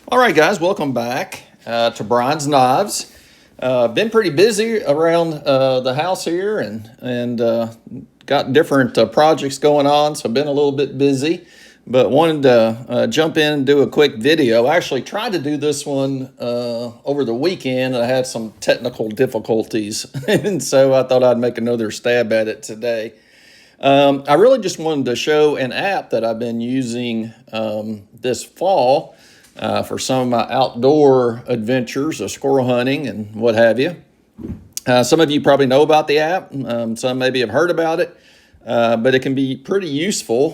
All right, guys, welcome back to Bryan's Knives. Been pretty busy around the house here and got different projects going on, so been a little bit busy. But wanted to jump in and do a quick video. I actually tried to do this one over the weekend. I had some technical difficulties, and so I thought I'd make another stab at it today. I really just wanted to show an app that I've been using this fall for some of my outdoor adventures of squirrel hunting and what have you. Some of you probably know about the app. Some maybe have heard about it, but it can be pretty useful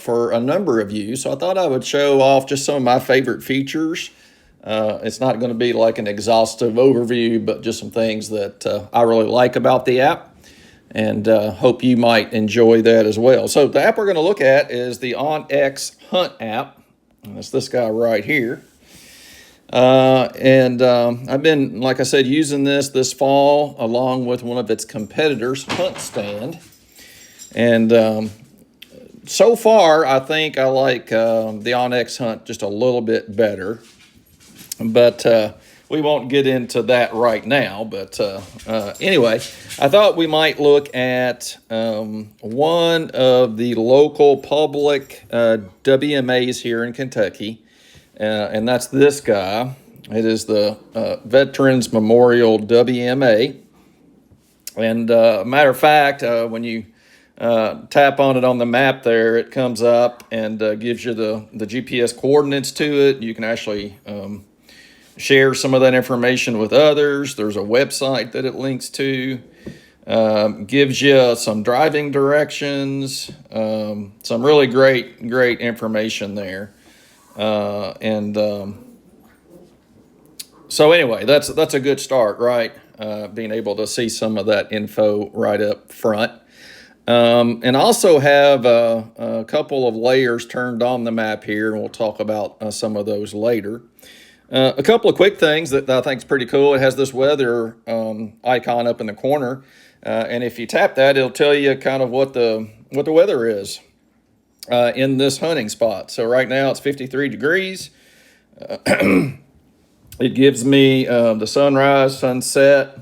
for a number of you. So I thought I would show off just some of my favorite features. It's not going to be like an exhaustive overview, but just some things that I really like about the app, and hope you might enjoy that as well. So the app we're going to look at is the OnX Hunt app. That's this guy right here. I've been, like I said, using this fall along with one of its competitors, Hunt Stand. And so far, I think I like the OnX Hunt just a little bit better. But we won't get into that right now. But anyway, I thought we might look at one of the local public WMAs here in Kentucky, and that's this guy. It is the Veterans Memorial WMA. And matter of fact, when you tap on it on the map there, it comes up and gives you the GPS coordinates to it. You can actually share some of that information with others. There's a website that it links to, gives you some driving directions, some really great information there. So anyway, that's a good start, right? Being able to see some of that info right up front. And also have a couple of layers turned on the map here, and we'll talk about some of those later. A couple of quick things that I think is pretty cool. It has this weather icon up in the corner, and if you tap that, it'll tell you kind of what the weather is in this hunting spot. So right now it's 53 degrees. It gives me the sunrise, sunset.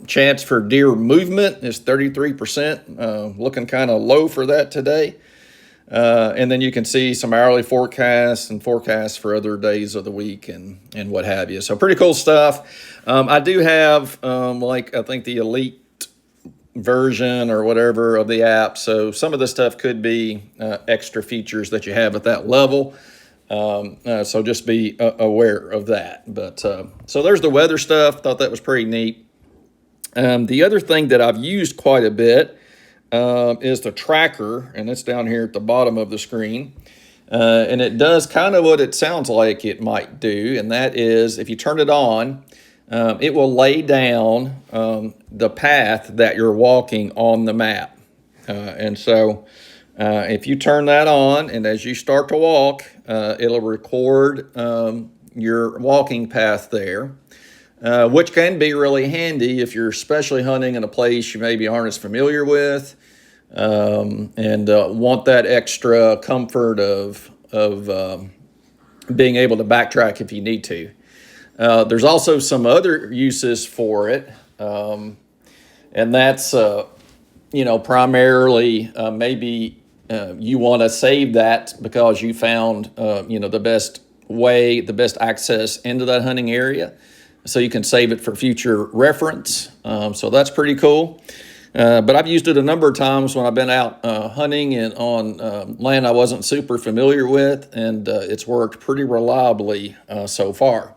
Chance for deer movement is 33%, looking kind of low for that today. And then you can see some hourly forecasts and forecasts for other days of the week and what have you. So pretty cool stuff. I do have, I think the elite version or whatever of the app. So some of the stuff could be extra features that you have at that level. So just be aware of that. But so there's the weather stuff. Thought that was pretty neat. The other thing that I've used quite a bit is the tracker, and it's down here at the bottom of the screen. And it does kind of what it sounds like it might do, and that is if you turn it on, it will lay down the path that you're walking on the map. And so if you turn that on, and as you start to walk, it'll record your walking path there. Which can be really handy if you're especially hunting in a place you maybe aren't as familiar with, and want that extra comfort of being able to backtrack if you need to. There's also some other uses for it, and that's primarily maybe you want to save that because you found the best access into that hunting area. So you can save it for future reference. So that's pretty cool. But I've used it a number of times when I've been out hunting and on land I wasn't super familiar with, and it's worked pretty reliably so far.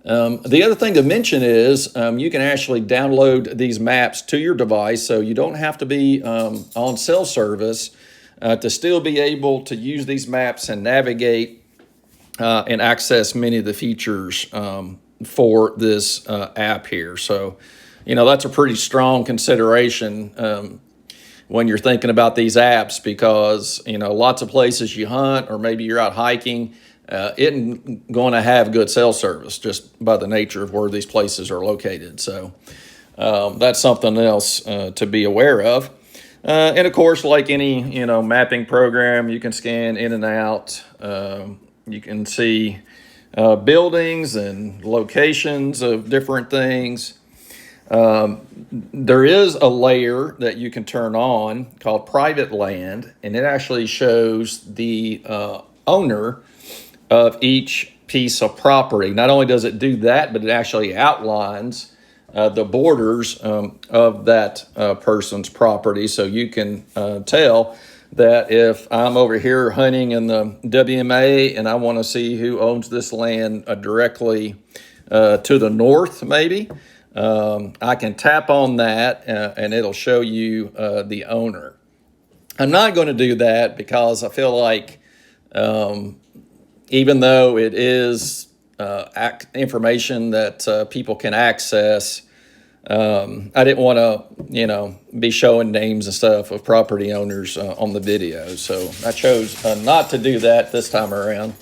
The other thing to mention is you can actually download these maps to your device, so you don't have to be on cell service to still be able to use these maps and navigate and access many of the features for this app here. So, that's a pretty strong consideration when you're thinking about these apps, because, lots of places you hunt, or maybe you're out hiking, isn't going to have good cell service just by the nature of where these places are located. So that's something else to be aware of. And of course, like any, mapping program, you can scan in and out You can see buildings and locations of different things. There is a layer that you can turn on called private land, and it actually shows the owner of each piece of property. Not only does it do that, but it actually outlines the borders of that person's property, so you can tell that if I'm over here hunting in the WMA and I want to see who owns this land directly to the north, maybe, I can tap on that and it'll show you the owner. I'm not going to do that because I feel like even though it is information that people can access, I didn't want to, be showing names and stuff of property owners on the video. So I chose not to do that this time around.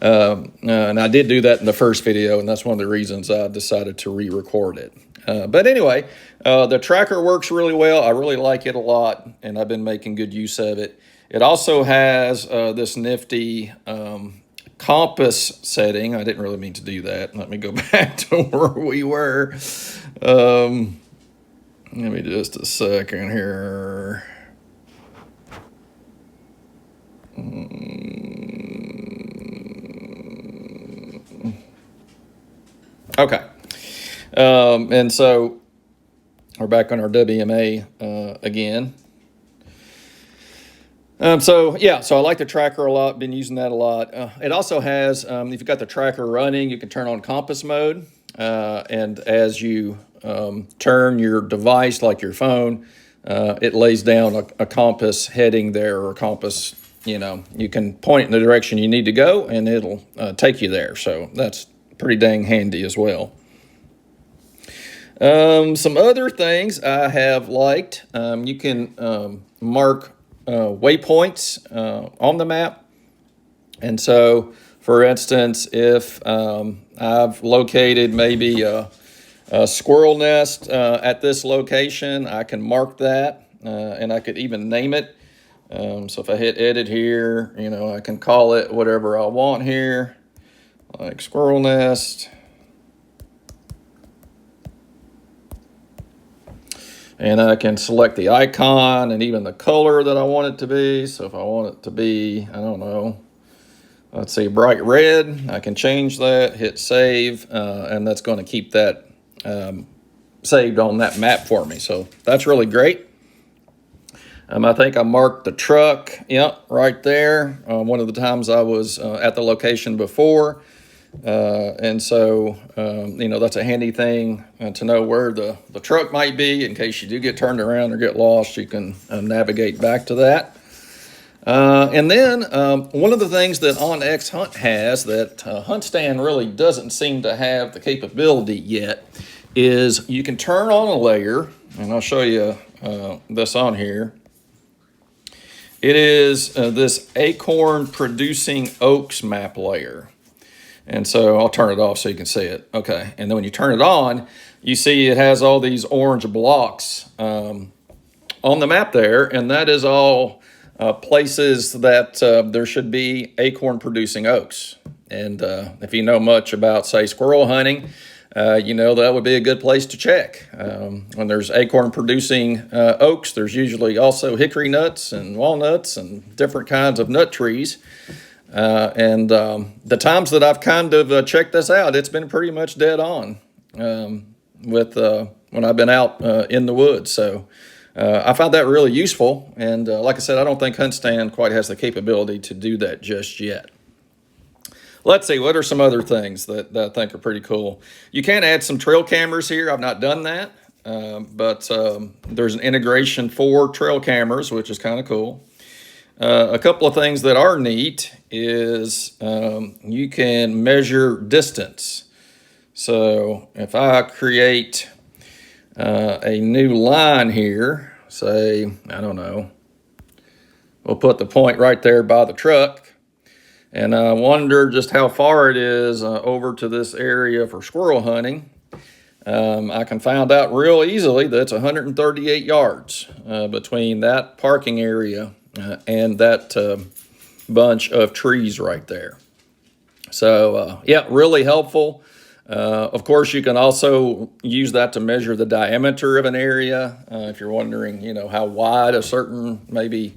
And I did do that in the first video, and that's one of the reasons I decided to re-record it. But anyway, the tracker works really well. I really like it a lot, and I've been making good use of it. It also has this nifty compass setting. I didn't really mean to do that. Let me go back to where we were. Let me just a second here. Okay. And so we're back on our WMA again. So I like the tracker a lot, been using that a lot. It also has, if you've got the tracker running, you can turn on compass mode. And as you turn your device, like your phone, it lays down a compass heading there, or a compass, you can point in the direction you need to go and it'll take you there. So that's pretty dang handy as well. Some other things I have liked, you can mark waypoints on the map. And so, for instance, if I've located maybe a squirrel nest at this location, I can mark that, and I could even name it. So if I hit edit here, I can call it whatever I want here, like squirrel nest. And I can select the icon and even the color that I want it to be. So if I want it to be, I don't know, let's say bright red, I can change that, hit save, and that's going to keep that saved on that map for me. So that's really great. I think I marked the truck, right there. One of the times I was at the location before. And so, that's a handy thing to know where the truck might be in case you do get turned around or get lost. You can navigate back to that. And then one of the things that OnX Hunt has that HuntStand really doesn't seem to have the capability yet is you can turn on a layer, and I'll show you this on here. It is this acorn producing oaks map layer. And so I'll turn it off so you can see it. Okay. And then when you turn it on, you see it has all these orange blocks on the map there. And that is all places that there should be acorn producing oaks. And if you know much about, say, squirrel hunting, that would be a good place to check. When there's acorn producing oaks, there's usually also hickory nuts and walnuts and different kinds of nut trees. And the times that I've kind of checked this out, it's been pretty much dead on with when I've been out in the woods. So I found that really useful. And like I said, I don't think HuntStand quite has the capability to do that just yet. Let's see, what are some other things that I think are pretty cool? You can add some trail cameras here. I've not done that, but there's an integration for trail cameras, which is kind of cool. A couple of things that are neat is you can measure distance. So if I create a new line here, say, I don't know, we'll put the point right there by the truck, and I wonder just how far it is over to this area for squirrel hunting. I can find out real easily that it's 138 yards between that parking area and that bunch of trees right there. So yeah, really helpful. Of course, you can also use that to measure the diameter of an area. If you're wondering, how wide a certain maybe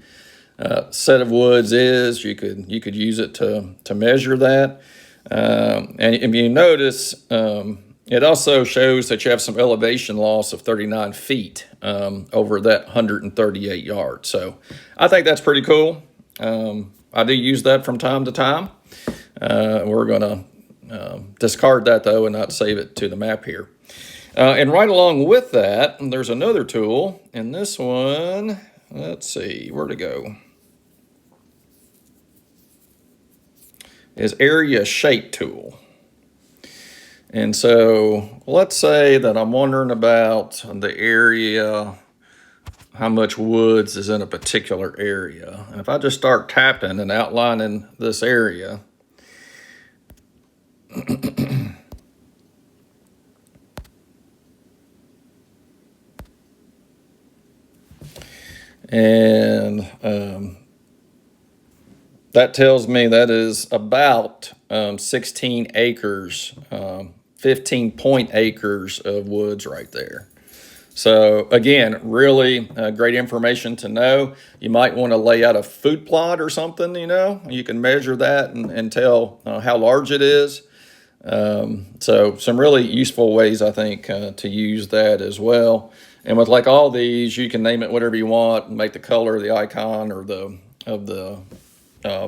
set of woods is, you could use it to measure that. And if you notice, it also shows that you have some elevation loss of 39 feet over that 138 yards. So I think that's pretty cool. I do use that from time to time. We're going to discard that though and not save it to the map here. And right along with that, there's another tool, and this one, let's see, where to go, is Area Shape Tool. And so let's say that I'm wondering about the area, how much woods is in a particular area. And if I just start tapping and outlining this area, and that tells me that is about 16 acres, 15 point acres of woods right there. So again, really great information to know. You might want to lay out a food plot or something, you can measure that and tell how large it is. So some really useful ways, I think, to use that as well. And with like all these, you can name it whatever you want, make the color of the icon or the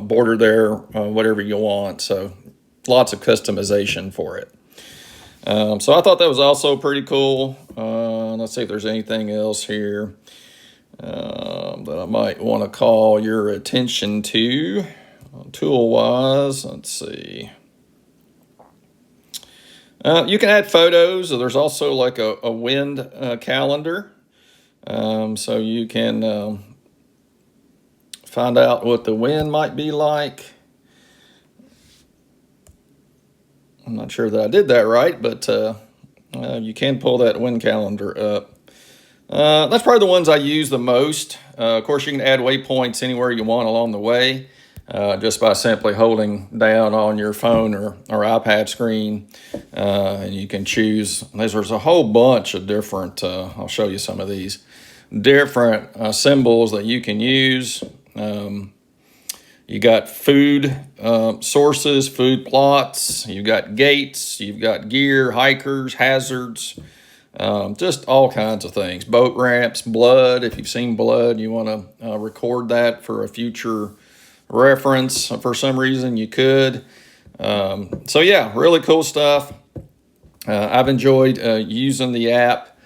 border there, whatever you want. So lots of customization for it. So I thought that was also pretty cool. Let's see if there's anything else here that I might want to call your attention to tool-wise. Let's see. You can add photos. There's also like a wind calendar. So you can find out what the wind might be like. I'm not sure that I did that right, but you can pull that wind calendar up. That's probably the ones I use the most. Of course, you can add waypoints anywhere you want along the way, just by simply holding down on your phone or iPad screen. And you can choose, there's a whole bunch of different, I'll show you some of these, different symbols that you can use. You got food sources, food plots, you've got gates, you've got gear, hikers, hazards, just all kinds of things. Boat ramps, blood. If you've seen blood, you want to record that for a future reference. For some reason, you could. So yeah, really cool stuff. I've enjoyed using the app,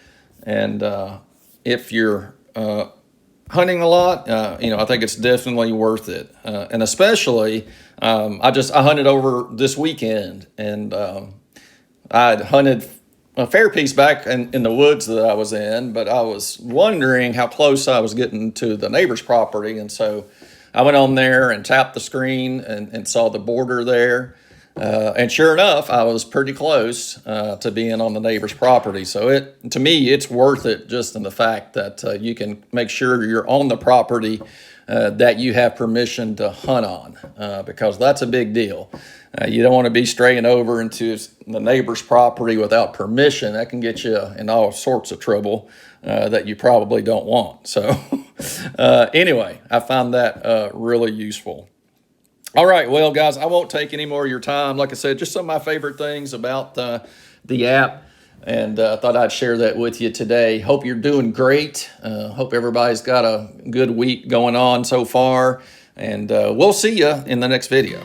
and if you're hunting a lot, I think it's definitely worth it. And especially, I hunted over this weekend, and I'd hunted a fair piece back in the woods that I was in, but I was wondering how close I was getting to the neighbor's property. And so I went on there and tapped the screen and saw the border there. And sure enough, I was pretty close to being on the neighbor's property. So to me, it's worth it just in the fact that you can make sure you're on the property that you have permission to hunt on, because that's a big deal. You don't want to be straying over into the neighbor's property without permission. That can get you in all sorts of trouble that you probably don't want. So anyway, I found that really useful. All right, well, guys, I won't take any more of your time. Like I said, just some of my favorite things about the app, and thought I'd share that with you today. Hope you're doing great. Hope everybody's got a good week going on so far, and we'll see you in the next video.